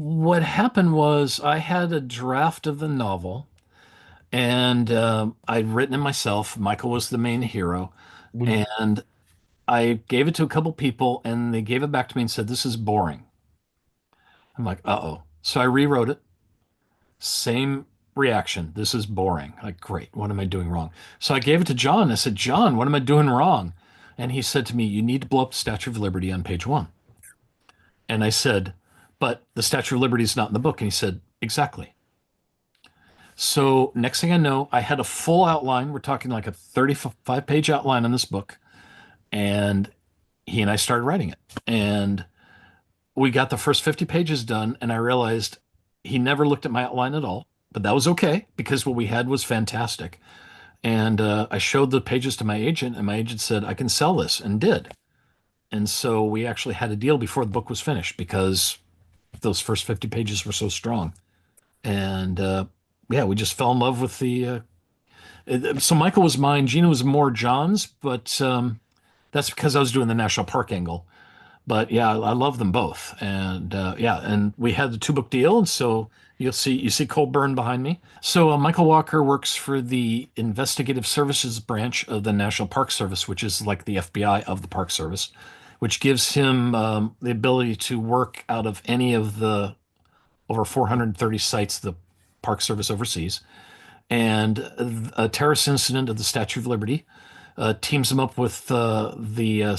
What happened was I had a draft of the novel, and I'd written it myself. Michael was the main hero, Mm. and I gave it to a couple people, and they gave it back to me and said, "This is boring." I'm like, "Uh-oh." So I rewrote it. Same reaction. This is boring. Like, great. What am I doing wrong? So I gave it to John. I said, "John, what am I doing wrong?" And he said to me, "You need to blow up the Statue of Liberty on page one." And I said, "But the Statue of Liberty is not in the book." And he said, "Exactly." So next thing I know, I had a full outline. We're talking like a 35-page outline on this book. And he and I started writing it. And we got the first 50 pages done. And I realized he never looked at my outline at all. But that was okay because what we had was fantastic. And I showed the pages to my agent, and my agent said, "I can sell this," and did. And so we actually had a deal before the book was finished because those first 50 pages were so strong. And yeah, we just fell in love with so Michael was mine, Gina was more John's, but that's because I was doing the national park angle. But yeah, I love them both, and yeah, and we had the two-book deal, and so you see Cole Byrne behind me. So Michael Walker works for the Investigative Services branch of the National Park Service, which is like the FBI of the Park Service, which gives him the ability to work out of any of the over 430 sites the Park Service oversees. And a terrorist incident of the Statue of Liberty teams him up with the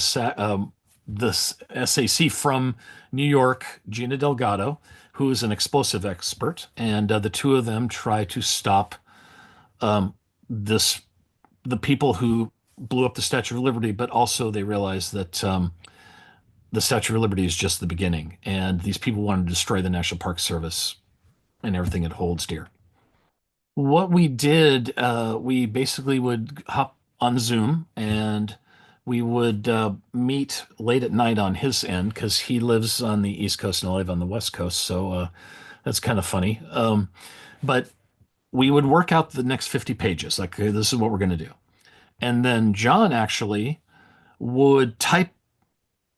SAC from New York, Gina Delgado, who is an explosive expert, and the two of them try to stop um, this the people who blew up the Statue of Liberty, but also they realize that the Statue of Liberty is just the beginning, and these people want to destroy the National Park Service and everything it holds dear. What we did, we basically would hop on Zoom and we would meet late at night on his end because he lives on the East Coast and I live on the West Coast. So that's kind of funny. But we would work out the next 50 pages. Like, okay, this is what we're going to do. And then John actually would type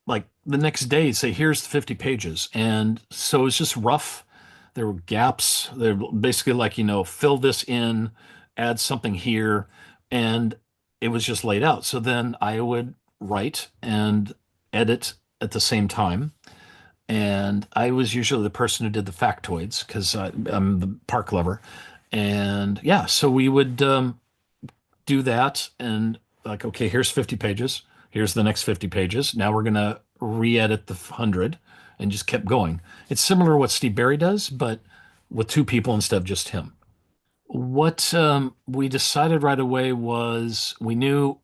like the next day, say, "Here's the 50 pages." And so it's just rough. There were gaps. They're basically like, fill this in, add something here. And it was just laid out. So then I would write and edit at the same time. And I was usually the person who did the factoids because I'm the park lover. And yeah, so we would do that and like, okay, here's 50 pages. Here's the next 50 pages. Now we're going to re-edit the 100 and just kept going. It's similar to what Steve Barry does, but with two people instead of just him. What we decided right away was we knew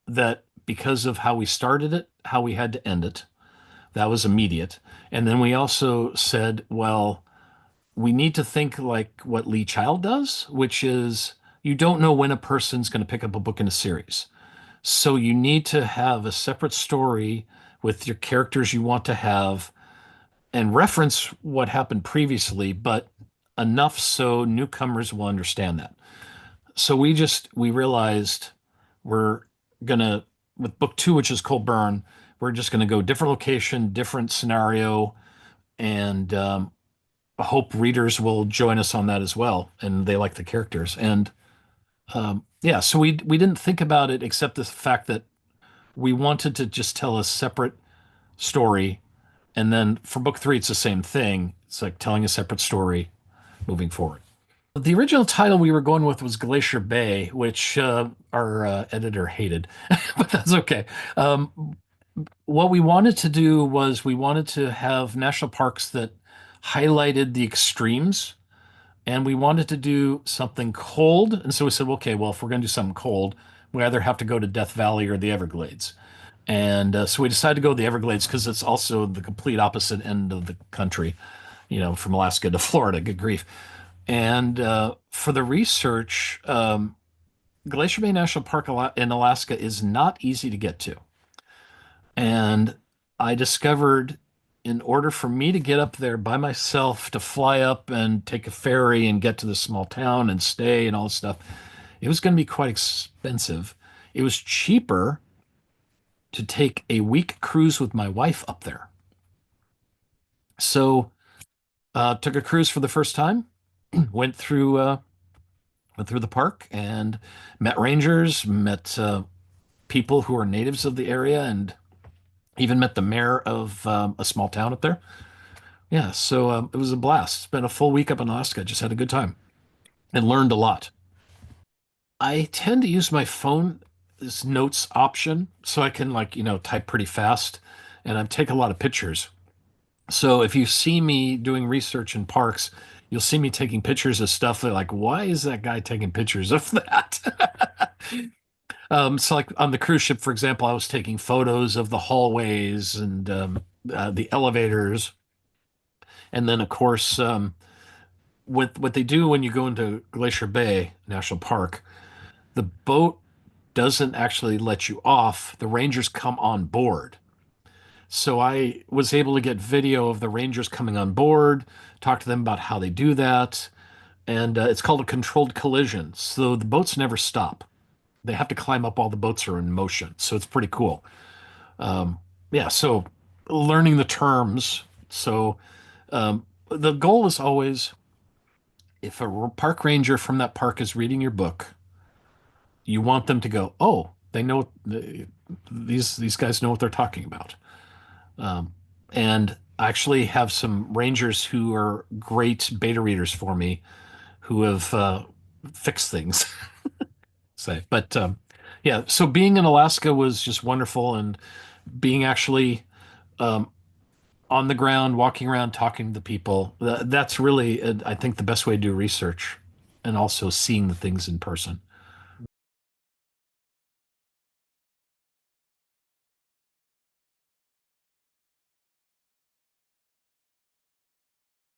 that because of how we started it, how we had to end it. That was immediate. And then we also said, well, we need to think like what Lee Child does, which is you don't know when a person's going to pick up a book in a series. So you need to have a separate story with your characters you want to have and reference what happened previously, but enough so newcomers will understand that. So we realized we're gonna with book two, which is Cold Burn, we're just gonna go different location, different scenario, and I hope readers will join us on that as well, and they like the characters. And yeah, so we didn't think about it except the fact that we wanted to just tell a separate story. And then for book three, it's the same thing. It's like telling a separate story moving forward. The original title we were going with was Glacier Bay, which our editor hated, but that's okay. What we wanted to do was we wanted to have national parks that highlighted the extremes, and we wanted to do something cold. And so we said, okay, well, if we're going to do something cold, we either have to go to Death Valley or the Everglades. And so we decided to go to the Everglades because it's also the complete opposite end of the country, from Alaska to Florida. Good grief. And for the research, Glacier Bay National Park in Alaska is not easy to get to. And I discovered in order for me to get up there by myself, to fly up and take a ferry and get to the small town and stay and all this stuff, it was going to be quite expensive. It was cheaper to take a week cruise with my wife up there. So Took a cruise for the first time. Went through went through the park and met rangers, met people who are natives of the area, and even met the mayor of a small town up there. Yeah, so it was a blast. Spent a full week up in Alaska. Just had a good time and learned a lot. I tend to use my phone as notes option so I can type pretty fast and I take a lot of pictures. So if you see me doing research in parks, you'll see me taking pictures of stuff that like, why is that guy taking pictures of that? So like on the cruise ship, for example, I was taking photos of the hallways and the elevators. And then of course, what they do when you go into Glacier Bay National Park, the boat doesn't actually let you off. The rangers come on board. So I was able to get video of the rangers coming on board, talk to them about how they do that, and it's called a controlled collision. So the boats never stop. They have to climb up while the boats are in motion. So it's pretty cool. Um, yeah, so learning the terms. So the goal is always if a park ranger from that park is reading your book, you want them to go, "Oh, they know these guys know what they're talking about." Um, and I actually have some rangers who are great beta readers for me who have fixed things. Say, but yeah, so being in Alaska was just wonderful, and being actually um, on the ground, walking around, talking to the people. That's really, I think, the best way to do research, and also seeing the things in person.